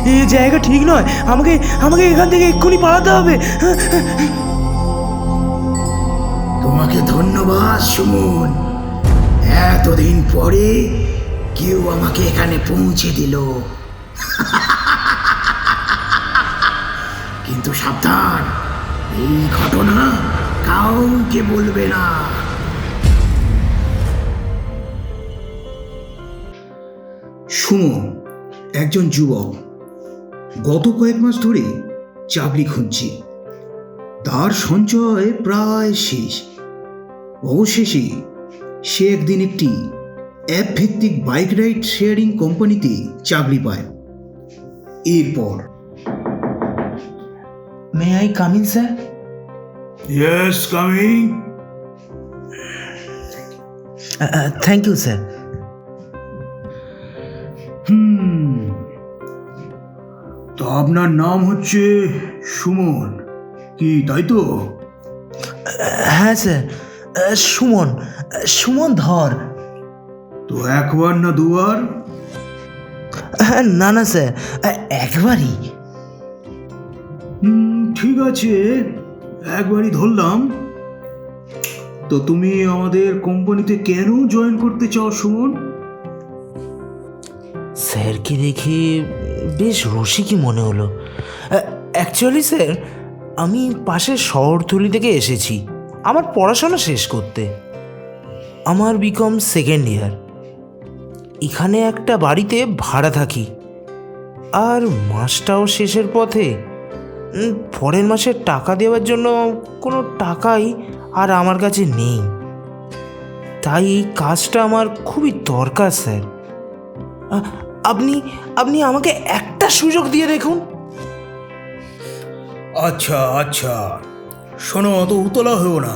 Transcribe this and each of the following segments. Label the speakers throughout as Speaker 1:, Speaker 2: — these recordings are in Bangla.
Speaker 1: এই জায়গা ঠিক নয়, আমাকে আমাকে এখান থেকে এক্ষুনি পালাতে হবে।
Speaker 2: তোমাকে ধন্যবাদ সুমন, এতদিন পরে কেউ আমাকে এখানে পৌঁছে দিল। কিন্তু সাবধান, এই ঘটনা কাউকে বলবে না। সুমন একজন যুবক, গত কয়েক মাস ধরে চাকরি খুঁজছে। তার সঞ্চয় প্রায় শেষ। অবশেষে সে একদিন একটি অ্যাপ ভিত্তিক বাইক রাইড শেয়ারিং কোম্পানিতে চাকরি পায়। এরপর
Speaker 1: may I come in sir?
Speaker 2: Yes, coming.
Speaker 1: Thank you sir.
Speaker 2: তো আপনার নাম হচ্ছে সুমন, কি তাই তো?
Speaker 1: হ্যাঁ স্যার, সুমন, সুমন ধর।
Speaker 2: তো একবার না দুবার?
Speaker 1: না না স্যার, একবারই।
Speaker 2: ঠিক আছে, একবারই ধরলাম। তো তুমি আমাদের কোম্পানিতে কেন জয়েন করতে চাও সুমন?
Speaker 1: স্যারকে দেখে বেশ রসিকই মনে হলো। অ্যাকচুয়ালি স্যার, আমি পাশের শহরতলি থেকে এসেছি আমার পড়াশোনা শেষ করতে। আমার বিকম সেকেন্ড ইয়ার। এখানে একটা বাড়িতে ভাড়া থাকি, আর মাসটাও শেষের পথে। পরের মাসে টাকা দেওয়ার জন্য কোনো টাকাই আর আমার কাছে নেই। তাই এই কাজটা আমার খুবই দরকার স্যার। আপনি আপনি আমাকে একটা সুযোগ দিয়ে দেখুন।
Speaker 2: আচ্ছা আচ্ছা, শোনো, অত উতলা হও না।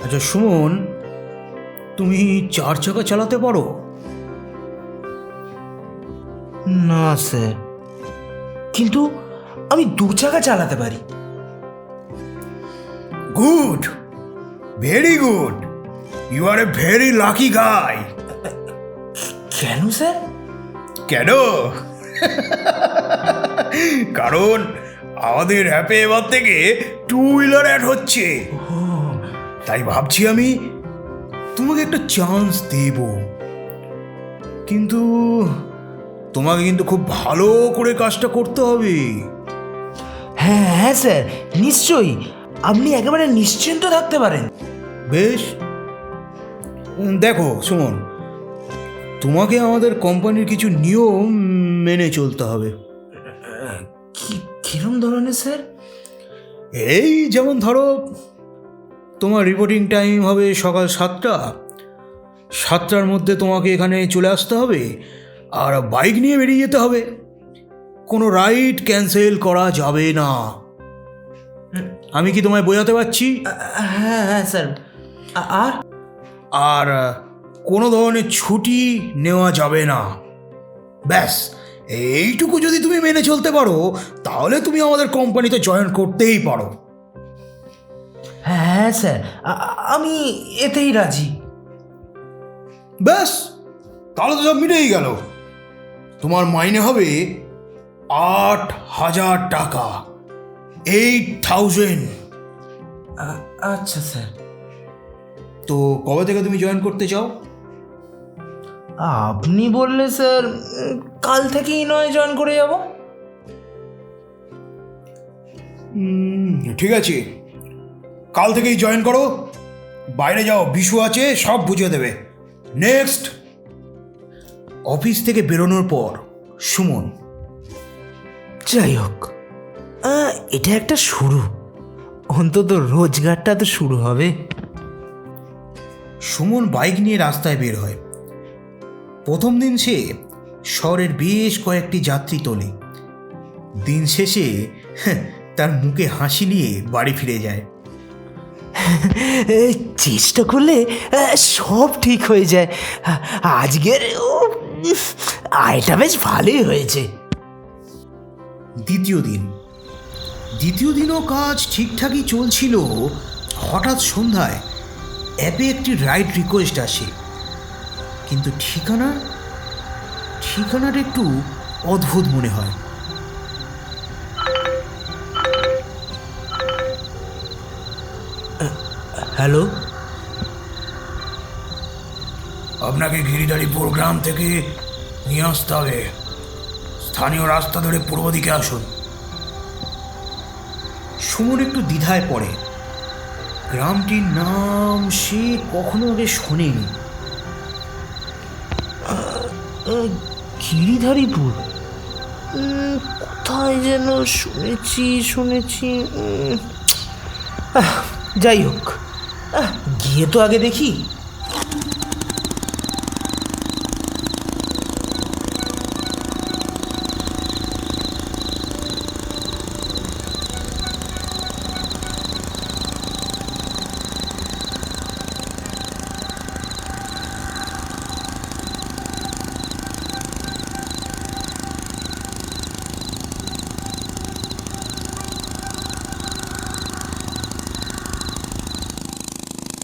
Speaker 2: আচ্ছা সুমন, তুমি 4 চাকা চালাতে পারো?
Speaker 1: না স্যার, কিন্তু আমি 2 চাকা চালাতে পারি।
Speaker 2: Good, very good, you are a very lucky guy.
Speaker 1: কেন স্যার?
Speaker 2: কেন? কারণ আমাদের অ্যাপে এবার থেকে 2 হুইলার অ্যাড হচ্ছে। তাই ভাবছি আমি তোমাকে একটা চান্স দেব, কিন্তু তোমাকে কিন্তু খুব ভালো করে কাজটা করতে হবে।
Speaker 1: হ্যাঁ হ্যাঁ স্যার, নিশ্চয়ই। আপনি একেবারে নিশ্চিন্ত থাকতে পারেন।
Speaker 2: বেশ, দেখো সুমন, তোমাকে আমাদের কোম্পানির কিছু নিয়ম মেনে চলতে হবে।
Speaker 1: কিরম ধরনের স্যার?
Speaker 2: এই যেমন ধরো, তোমার রিপোর্টিং টাইম হবে সকাল 7টা। 7টার মধ্যে তোমাকে এখানে চলে আসতে হবে, আর বাইক নিয়ে বেরিয়ে যেতে হবে। কোনো রাইড ক্যান্সেল করা যাবে না। আমি কি তোমায় বোঝাতে পারছি?
Speaker 1: হ্যাঁ হ্যাঁ স্যার। আর
Speaker 2: আর কোনো ধরনের ছুটি নেওয়া যাবে না। ব্যাস, এইটুকু যদি তুমি মেনে চলতে পারো, তাহলে তুমি আমাদের কোম্পানিতে জয়েন করতেই পারো।
Speaker 1: হ্যাঁ স্যার, আমি এতেই রাজি।
Speaker 2: ব্যাস, তাহলে তো সব মিটেই গেল। তোমার মাইনে হবে 8,000 টাকা, 8,000।
Speaker 1: আচ্ছা স্যার।
Speaker 2: তো কবে থেকে তুমি জয়েন করতে চাও?
Speaker 1: আপনি বললে স্যার কাল থেকেই নয় জয়েন করে যাব।
Speaker 2: ঠিক আছে, কাল থেকেই জয়েন করো। বাইরে যাও, বিশু আছে, সব বুঝিয়ে দেবে। নেক্সট। অফিস থেকে বেরোনোর পর সুমন,
Speaker 1: যাই হোক, এটা একটা শুরু। অন্তত রোজগারটা তো শুরু হবে।
Speaker 2: সুমন বাইক নিয়ে রাস্তায় বের হয়। প্রথম দিন সে শহরের বেশ কয়েকটি যাত্রী তোলে। দিন শেষে তার মুখে হাসি নিয়ে বাড়ি ফিরে যায়।
Speaker 1: চেষ্টা করলে সব ঠিক হয়ে যায়। আজকের আয়টা বেশ ভালোই হয়েছে।
Speaker 2: দ্বিতীয় দিনও কাজ ঠিকঠাকই চলছিল। হঠাৎ সন্ধ্যায় অ্যাপে একটি রাইড রিকোয়েস্ট আসে, কিন্তু ঠিকানাটা একটু অদ্ভুত মনে হয়।
Speaker 1: হ্যালো,
Speaker 2: আপনাকে গিরিধারীপুর গ্রাম থেকে নিয়ে আসতে হবে। স্থানীয় রাস্তা ধরে পূর্ব দিকে আসুন। সুমন একটু দ্বিধায় পড়ে। গ্রামটির নাম সে কখনো আগে শোনেনি।
Speaker 1: গিরিধারীপুর, কোথায় যেন শুনেছি। যাই হোক, গিয়ে তো আগে দেখি।